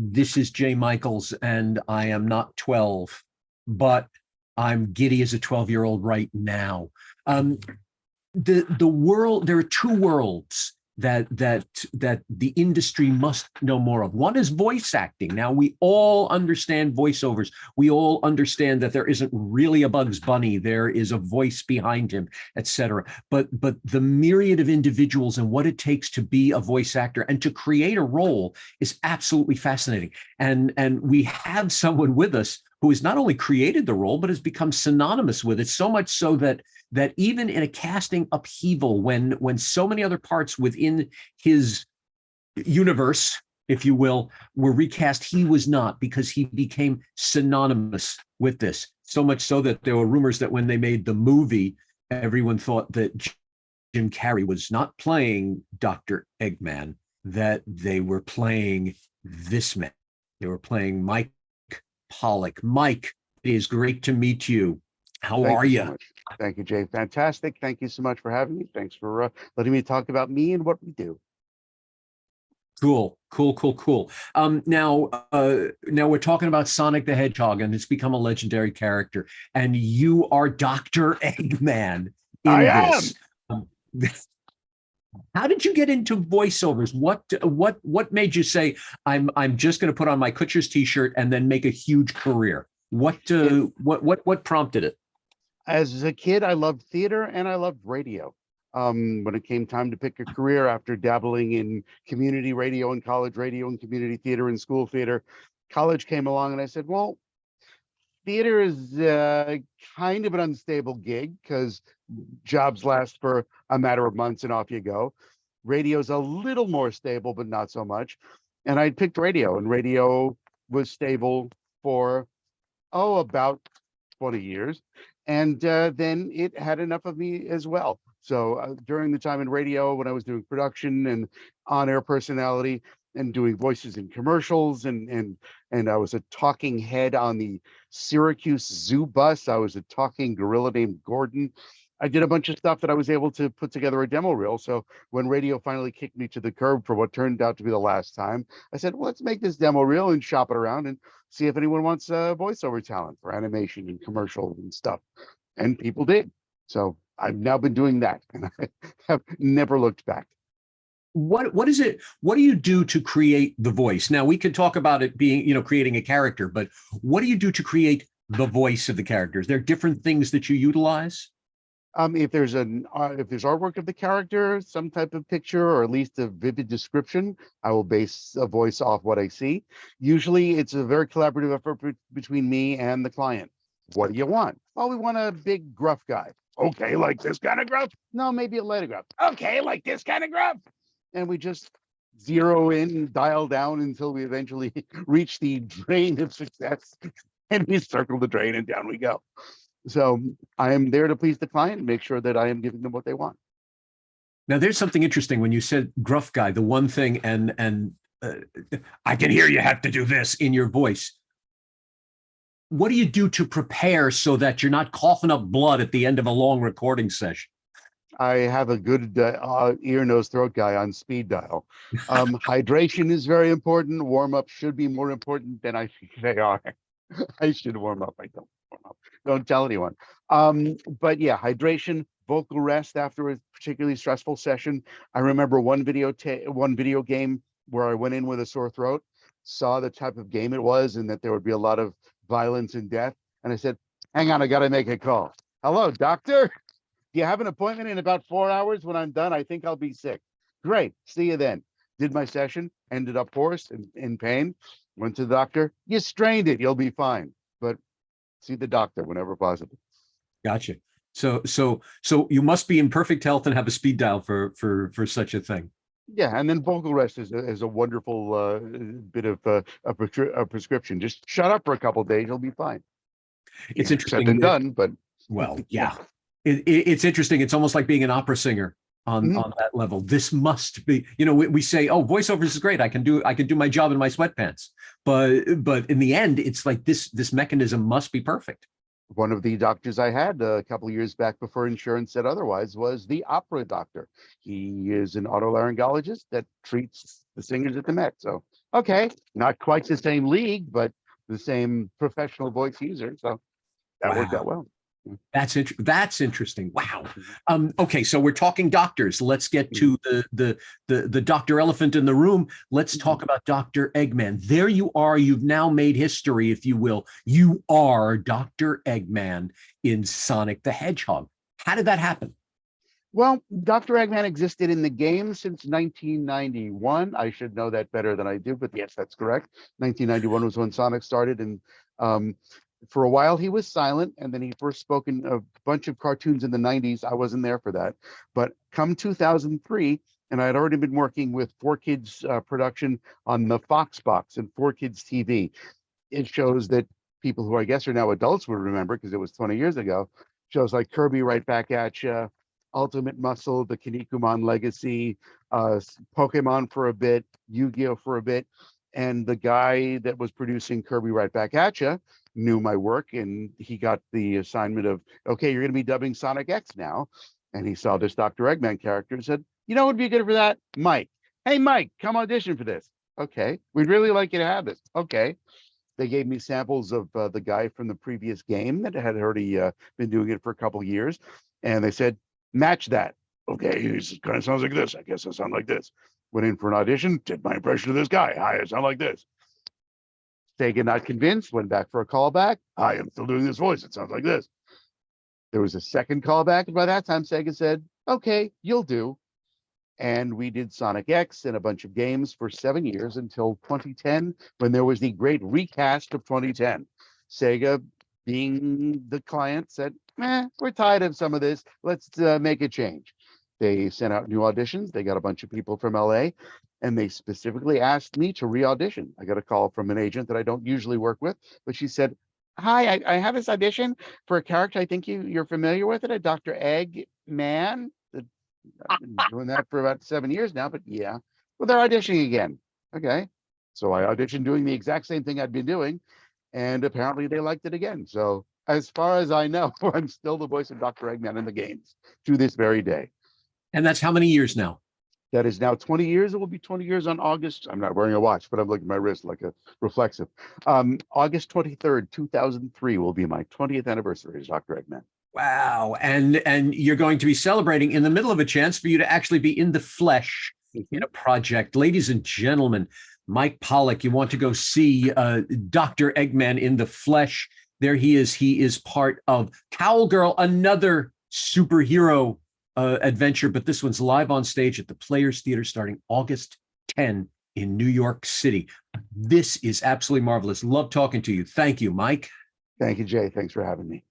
This is Jay Michaels, and I am not 12, but I'm giddy as a 12-year-old right now. The world, there are two worlds that the industry must know more of. One is voice acting. Now, we all understand voiceovers. We all understand that there isn't really a Bugs Bunny. There is a voice behind him, etc. But the myriad of individuals and what it takes to be a voice actor and to create a role is absolutely fascinating. And we have someone with us who has not only created the role, but has become synonymous with it, so much so that even in a casting upheaval, when so many other parts within his universe, if you will, were recast, he was not, because he became synonymous with this. So much so that there were rumors that when they made the movie, everyone thought that Jim Carrey was not playing Dr. Eggman, that they were playing this man. They were playing Mike Pollock. Mike, it is great to meet you. How are you? So much. Thank you, Jay. Fantastic. Thank you so much for having me. Thanks for letting me talk about me and what we do. Cool. Now we're talking about Sonic the Hedgehog, and it's become a legendary character. And you are Dr. Eggman in this. How did you get into voiceovers? What made you say I'm just going to put on my Kutcher's t-shirt and then make a huge career? What prompted it? As a kid, I loved theater and I loved radio. When it came time to pick a career after dabbling in community radio and college radio and community theater and school theater, college came along and I said, well, theater is kind of an unstable gig because jobs last for a matter of months and off you go. Radio's a little more stable, but not so much. And I picked radio, and radio was stable for, about 20 years. And then it had enough of me as well. So during the time in radio, when I was doing production and on-air personality and doing voices in commercials, and I was a talking head on the Syracuse Zoo bus. I was a talking gorilla named Gordon. I did a bunch of stuff that I was able to put together a demo reel. So when radio finally kicked me to the curb for what turned out to be the last time, I said, well, let's make this demo reel and shop it around and see if anyone wants voiceover talent for animation and commercials and stuff. And people did. So I've now been doing that, and I have never looked back. What is it? What do you do to create the voice? Now, we could talk about it being, creating a character, but what do you do to create the voice of the characters? There are different things that you utilize. If there's artwork of the character, some type of picture, or at least a vivid description, I will base a voice off what I see. Usually it's a very collaborative effort between me and the client. What do you want? Oh, we want a big gruff guy. Okay, like this kind of gruff? No, maybe a lighter gruff. Okay, like this kind of gruff. And we just zero in and dial down until we eventually reach the drain of success. And we circle the drain and down we go. So I am there to please the client and make sure that I am giving them what they want. Now, there's something interesting when you said gruff guy, the one thing, and I can hear you have to do this in your voice. What do you do to prepare so that you're not coughing up blood at the end of a long recording session? I have a good ear, nose, throat guy on speed dial. Hydration is very important. Warm up should be more important than I think they are. I should warm up. I don't warm up. Don't tell anyone. But yeah, hydration, vocal rest after a particularly stressful session. I remember one video game where I went in with a sore throat, saw the type of game it was, and that there would be a lot of violence and death. And I said, hang on, I got to make a call. Hello, doctor. Do you have an appointment in about 4 hours? When I'm done, I think I'll be sick. Great. See you then. Did my session, ended up hoarse and in pain. Went to the doctor. You strained it. You'll be fine. But see the doctor whenever possible. Gotcha. So you must be in perfect health and have a speed dial for such a thing. Yeah, and then vocal rest is a wonderful bit of a prescription. Just shut up for a couple of days, you'll be fine. It's interesting. Said and done, but well, yeah. It's interesting. It's almost like being an opera singer on that level. This must be, we say, oh, voiceovers is great. I can do my job in my sweatpants. But in the end, it's like this mechanism must be perfect. One of the doctors I had a couple of years back before insurance said otherwise was the opera doctor. He is an otolaryngologist that treats the singers at the Met. So, okay, not quite the same league, but the same professional voice user. So that worked out Wow. well. That's interesting. Wow. Okay, so we're talking doctors. Let's get to the Dr. Elephant in the room. Let's talk about Dr. Eggman. There you are. You've now made history, if you will. You are Dr. Eggman in Sonic the Hedgehog. How did that happen? Well, Dr. Eggman existed in the game since 1991. I should know that better than I do, but yes, that's correct. 1991 was when Sonic started, and for a while he was silent, and then he first spoke in a bunch of cartoons in the 90s. I wasn't there for that, but come 2003, and I had already been working with 4Kids production on the Fox box and 4Kids TV. It shows that people who I guess are now adults would remember because it was 20 years ago. Shows like Kirby Right Back at You, Ultimate Muscle, the Kinnikuman Legacy, Pokemon for a bit, Yu-Gi-Oh for a bit. And the guy that was producing Kirby Right Back at You knew my work, and he got the assignment of, okay, you're going to be dubbing Sonic X now. And he saw this Dr. Eggman character and said, you know what would be good for that? Mike. Hey, Mike, come audition for this. Okay. We'd really like you to have this. Okay. They gave me samples of the guy from the previous game that had already been doing it for a couple of years. And they said, match that. Okay, he kind of sounds like this. I guess I sound like this. Went in for an audition, did my impression of this guy. Hi, I sound like this. Sega not convinced, went back for a callback. Hi, I'm still doing this voice. It sounds like this. There was a second callback, and by that time, Sega said, okay, you'll do. And we did Sonic X and a bunch of games for 7 years until 2010, when there was the great recast of 2010. Sega, being the client, said, we're tired of some of this. Let's make a change. They sent out new auditions. They got a bunch of people from LA, and they specifically asked me to re-audition. I got a call from an agent that I don't usually work with, but she said, hi, I have this audition for a character I think you're familiar with it, a Dr. Eggman. I've been doing that for about 7 years now, but yeah. Well, they're auditioning again. Okay. So I auditioned doing the exact same thing I'd been doing, and apparently they liked it again. So as far as I know, I'm still the voice of Dr. Eggman in the games to this very day. And that's how many years now? That is now 20 years. It will be 20 years on August. I'm not wearing a watch, but I'm looking at my wrist like a reflexive. August 23rd, 2003 will be my 20th anniversary as Dr. Eggman. Wow. And you're going to be celebrating in the middle of a chance for you to actually be in the flesh in a project. Ladies and gentlemen, Mike Pollock, you want to go see Dr. Eggman in the flesh. There he is. He is part of COWL GIRL, another superhero adventure, but this one's live on stage at the Players Theater starting August 10 in New York City. This is absolutely marvelous. Love talking to you. Thank you, Mike. Thank you, Jay. Thanks for having me.